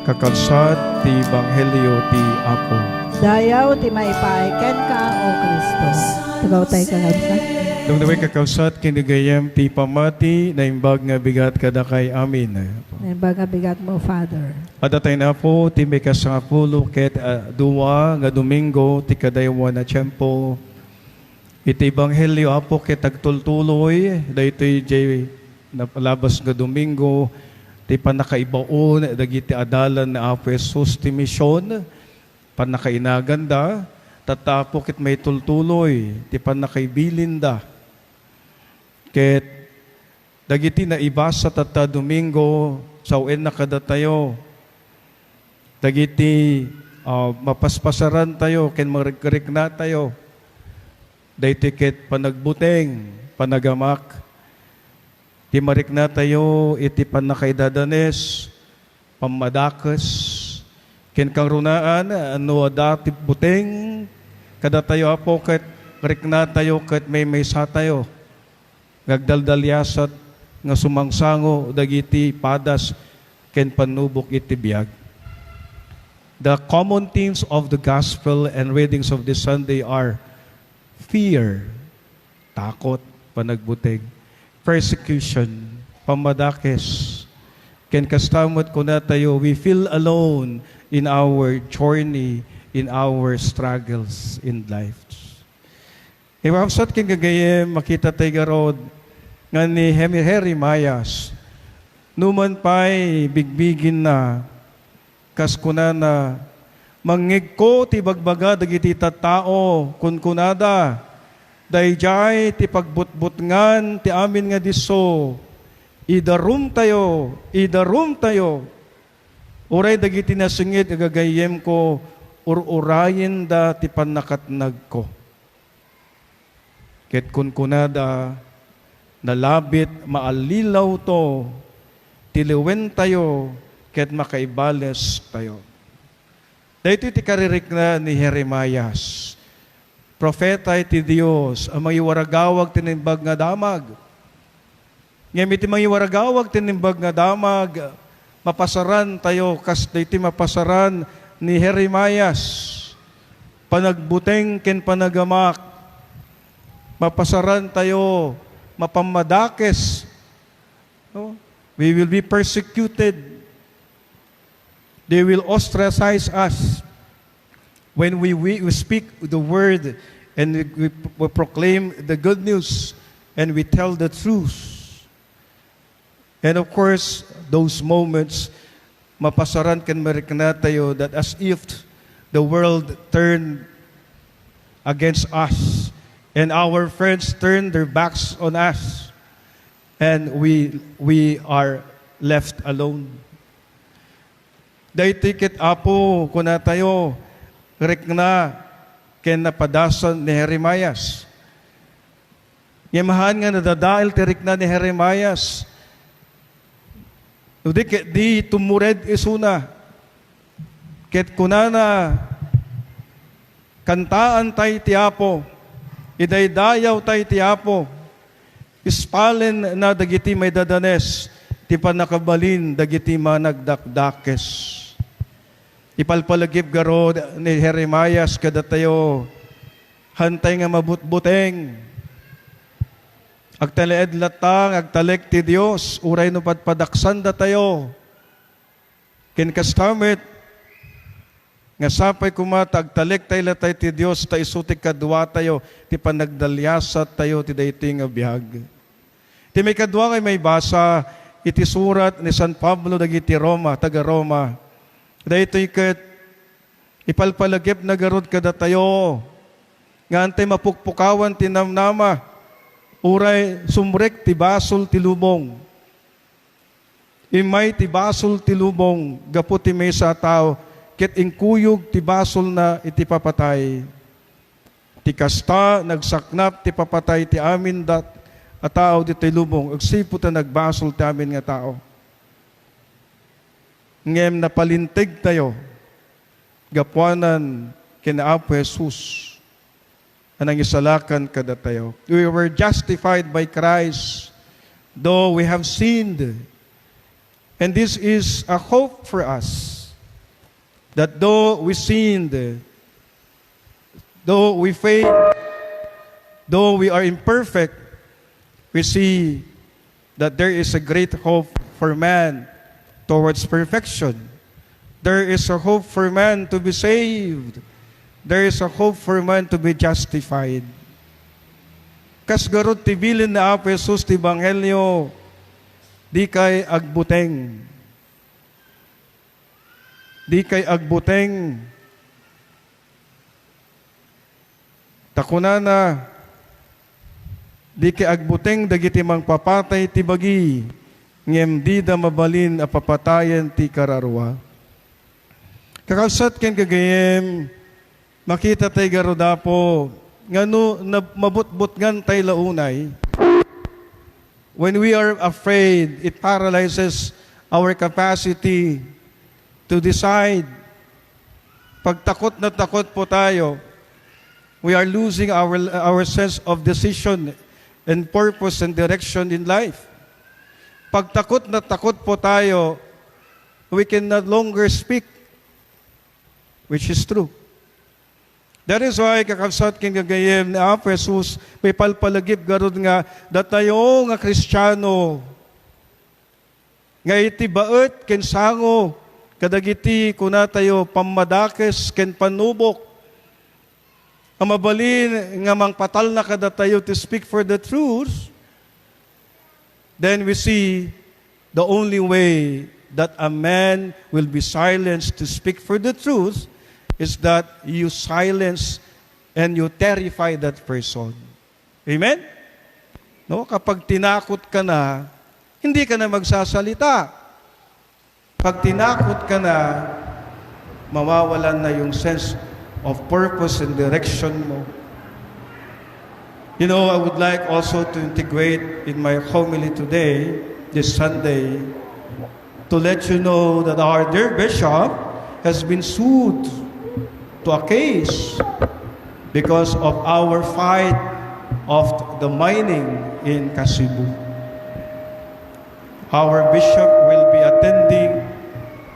kakalsad ti Ebanghelyo ti Apo. Dayaw ti maipaayken ka, O Kristo. Tagaw tayo kalabsa. Nung naway kakalsad kinigayam ti pamati na imbag nga bigat kada kay amin. Baga bigat mo, Father. Adatay na po ti may kasangapulo ket duwa nga Domingo ti kadaywa na tiyempo. Iti Ebanghelyo Apo ket agtultuloy daytoy jay napalabas nga Domingo ti panakaibaon dagiti adalan na Apo Jesus ti misyon panakainaganda tatapo ket may tultuloy ti panakaibilinda ket dagiti na ibasa tata Domingo sawen na kadatayo dagiti mapaspasaran tayo ken marigrig na tayo daytoy ket panagbuteng panagamak ti marik na tayo iti panakaidadanes, pamadakes, ken kang runaan, ano dati buteng, kada tayo apo ket marik na tayo ket may sa tayo. Ngagdaldalyasat nga sumangsango dagiti padas ken panubok iti biag. The common themes of the gospel and readings of this Sunday are fear, takot, panagbuteng, persecution, pamadakes. Ken kastamot ko na tayo, we feel alone in our journey, in our struggles in life. Iwamsat king gagayem, makita tayo garod, nga ni Jeremias, numan pa'y bigbigin na, kas kuna na, mangig ko ti bagbaga dagiti tattao, kun kunada, dayjay ti pagbutbutngan ti amin nga diso idarum tayo uray dagiti nasingit agagayem ko ururayin da ti panakatnag ko ket kun kunada nalabit maalilaw to tiliwen tayo ket makaibales tayo. Daytoy ti karirik na ni Jeremias. Propeta iti Dios, ang mayiwaragawag tinimbag nga damag. Ngayon iti mayiwaragawag tinimbag nga damag, mapasaran tayo, kas iti mapasaran ni Jeremias, panagbuteng ken panagamak, mapasaran tayo, mapamadakes, no? We will be persecuted. They will ostracize us. When we speak the word and we proclaim the good news and we tell the truth. And of course, those moments, mapasaran kan marikna tayo that as if the world turned against us and our friends turned their backs on us and we are left alone. Dahil tiket apo kuna tayo, rek na ken napadasan ni Jeremias. Yamahan nga nadadail tirik na ni Jeremias. Di tumured isuna. Ket kunana kantaan tay ti Apo. Idaydayaw tay ti Apo. Ispalen na dagiti may dadanes. Ti panakabalin dagiti managdakdakes. Ipalpalagip garo ni Jeremias kada tayo hantay nga mabutbuteng agtaleed latang agtalek ti Dios uray no padpadaksan da tayo ken kastamit nga sapay kumata agtalek tay latay ti Dios ta isutik kadwa tayo ti panagdalyasat tayo ti daytoy nga biag. Ti may kadwa kay may basa iti surat ni San Pablo dagiti Roma taga Roma. Daytoy ket ipalpalagip na garod kada tayo nga antay mapukpukawan ti namnama uray sumrek ti basol ti lubong imay ti basol ti lubong gapu ti may sa tao ket ingkuyog ti basol na iti papatay ti kasta nagsaknap ti papatay ti amin dat a tao ditoy lubong agsipo ta nagbasol ti amin nga tao. Ngem napalintig tayo, gapuanan kina Apo Jesus, anang isalakan kada tayo. We were justified by Christ, though we have sinned. And this is a hope for us. that though we sinned, though we failed, though we are imperfect, we see that there is a great hope for man towards perfection. There is a hope for man to be saved. There is a hope for man to be justified. Kas garot tibilin na Apo Jesus ti Ebanghelyo, di kay agbuteng. Di kay agbuteng. Takunana, di kay agbuteng dagiti mangpapatay ti bagi, ngem di da mabalin a papatayan ti kararwa. Kakasat ken kagayem, makita tay garuda po, ngano mabutbut ngan tay launay. When we are afraid, it paralyzes our capacity to decide. Pag takot na takot po tayo, we are losing our sense of decision and purpose and direction in life. Pag takot na takot po tayo, we can no longer speak, which is true. That is why kakabsat king gagayem ni Apo Jesus may palpalagip garod nga datayo nga Kristiyano nga iti baet ken sango kadagiti kuna tayo pamadakes ken panubok ang mabalin nga mangpatal na kada tayo to speak for the truth. Then we see the only way that a man will be silenced to speak for the truth is that you silence and you terrify that person. Amen? No, kapag tinakot ka na, hindi ka na magsasalita. Pag tinakot ka na, mawawalan na yung sense of purpose and direction mo. You know, I would like also to integrate in my homily today, this Sunday, to let you know that our dear bishop has been sued to a case because of our fight of the mining in Kasibu. Our bishop will be attending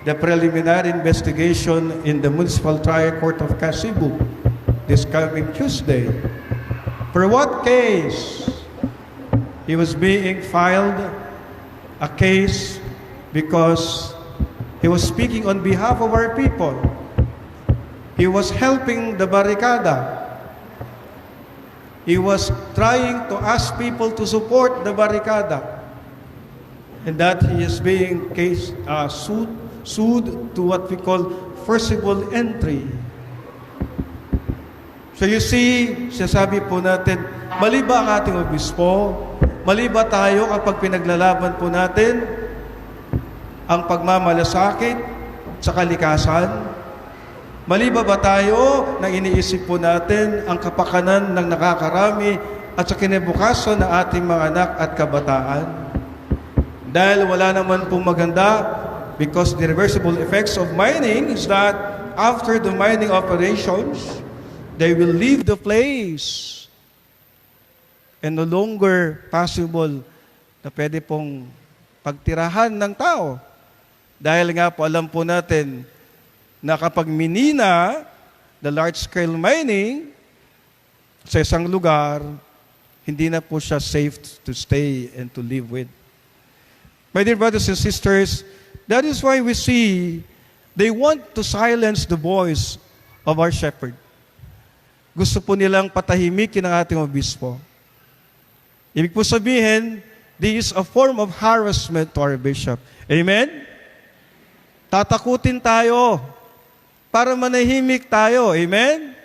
the preliminary investigation in the Municipal Trial Court of Kasibu this coming Tuesday. For what case? He was being filed a case because he was speaking on behalf of our people. He was helping the barricada. He was trying to ask people to support the barricada. And that he is being sued to what we call forcible entry. So you see, sasabi po natin, mali ba ang ating obispo? Mali ba tayo kapag pinaglalaban po natin ang pagmamalasakit sa kalikasan? Mali ba tayo na iniisip po natin ang kapakanan ng nakakarami at sa kinabukasan ng ating mga anak at kabataan? Dahil wala naman pong maganda, because the reversible effects of mining is that after the mining operations, they will leave the place and no longer possible na pwede pong pagtirahan ng tao. Dahil nga po alam po natin na kapag minina, the large-scale mining, sa isang lugar, hindi na po siya safe to stay and to live with. My dear brothers and sisters, that is why we see they want to silence the voice of our shepherd. Gusto po nilang patahimikin ang ating obispo. Ibig po sabihin, this is a form of harassment to our bishop. Amen? Tatakutin tayo para manahimik tayo. Amen?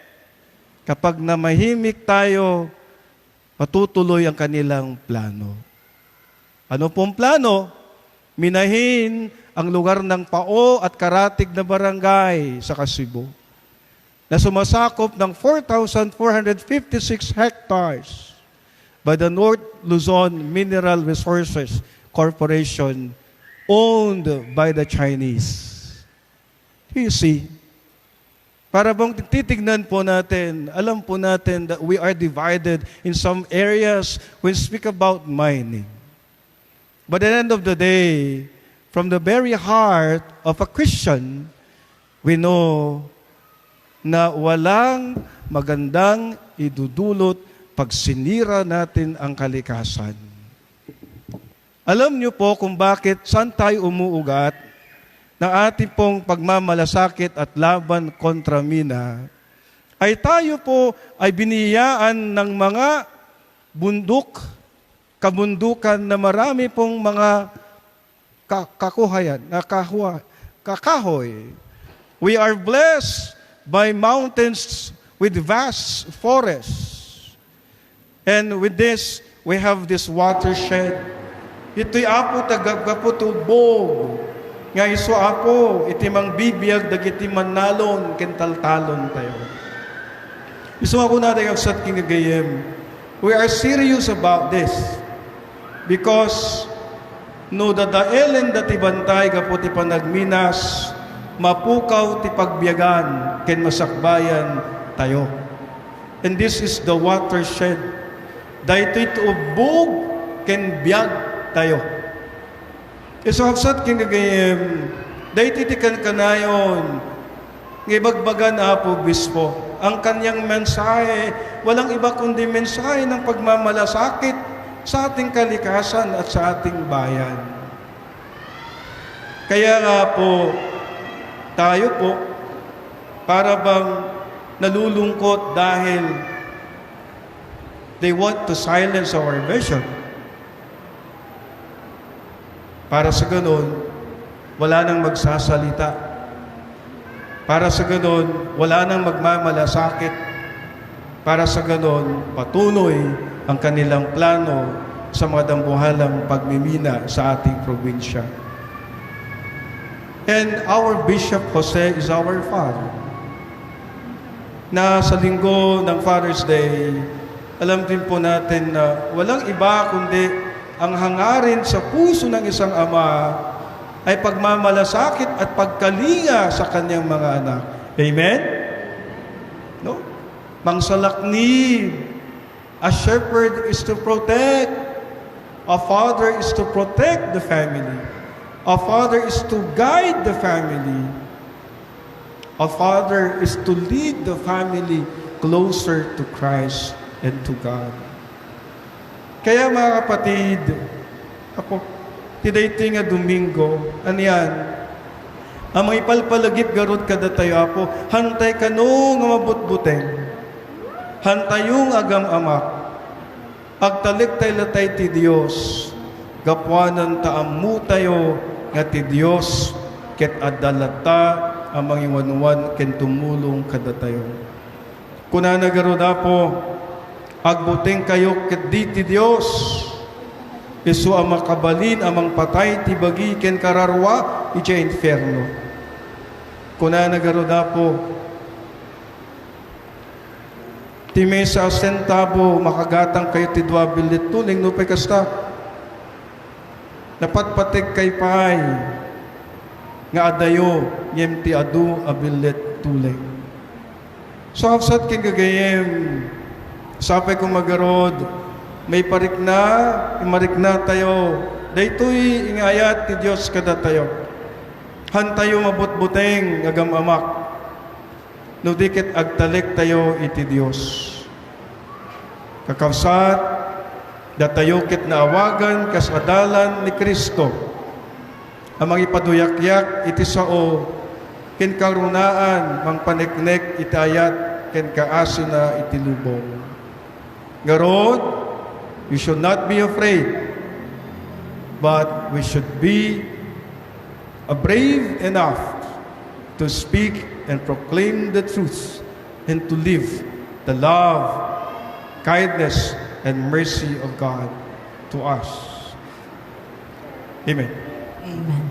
Kapag namahimik tayo, matutuloy ang kanilang plano. Ano pong plano? Minahin ang lugar ng Pao at Karatig na barangay sa Kasibu na sumasakop ng 4,456 hectares by the North Luzon Mineral Resources Corporation owned by the Chinese. You see, para bang titignan po natin, alam po natin that we are divided in some areas when we speak about mining. But at the end of the day, from the very heart of a Christian, we know na walang magandang idudulot pag sinira natin ang kalikasan. Alam niyo po kung bakit saan tayo umuugat ng ating pong pagmamalasakit at laban kontra mina, ay tayo po ay biniyaan ng mga kabundukan na marami pong mga kakahoy. We are blessed by mountains with vast forests. And with this, we have this watershed. Ito'y apo tagaputubog. Nga iso apo, itimang bibiyag dagiti manalon, kentaltalon tayo. Iso ako natin ang sat kinagayem. We are serious about this. Because no dadaelen dati bantay kaputi panagminas, mapukaw ti pagbiyagan, ken masakbayan tayo. And this is the watershed. Daytoy tuubog ken biyag tayo. Iso hapsat kinagayem, daytoy ti kanayon, ngibagbagan apo bispo. Ang kanyang mensahe, walang iba kundi mensahe ng pagmamalasakit sa ating kalikasan at sa ating bayan. Kaya nga po, tayo po, para bang nalulungkot dahil they want to silence our vision. Para sa ganun, wala nang magsasalita. Para sa ganun, wala nang magmamalasakit. Para sa ganun, patuloy ang kanilang plano sa mga dambuhalang pagmimina sa ating probinsya. And our Bishop Jose is our father. Na sa linggo ng Father's Day, alam din po natin na walang iba kundi ang hangarin sa puso ng isang ama ay pagmamalasakit at pagkalinga sa kanyang mga anak. Amen? No? Mangsalakni. A shepherd is to protect. A father is to protect the family. A father is to guide the family. A father is to lead the family closer to Christ and to God. Kaya mga kapatid, ako, tiday nga Domingo, aniyan, ang mga ipalpalagip garot kada tayo apo, hantay ka no nga mabutbuteng, hantayong agam amak, agtalik tayo latay ti Diyos, gapwanan taammu tayo nga ti Diyos, ket adalata ang mga iwanwan ken tumulong kada tayo. Kunana garot apo, agbuteng kayo ket di ti Diyos, isu ang makabalin amang patay ti bagi ken kararwa iti inferno. Kunana garuda po ti mesa sentabo makagatang kayo ti 2 bilit tuling no pay kasta napatpatek kay pay nga adayo yem ti adu a bilit tuling. So hapsat ken gagayem sapay kong magarod may imarik na tayo. Daytoy ingayat ti Diyos kada tayo. Hantayo mabutbuteng agam amak. No dikit agtalik tayo iti Diyos. Kakawsat, datayo kit naawagan kasadalan ni Kristo. Amang ipaduyakyak iti sao, ken karunaan mang paniknek iti ayat ken kaasina iti lubong. Garod, we should not be afraid, but we should be brave enough to speak and proclaim the truth and to live the love, kindness, and mercy of God to us. Amen. Amen.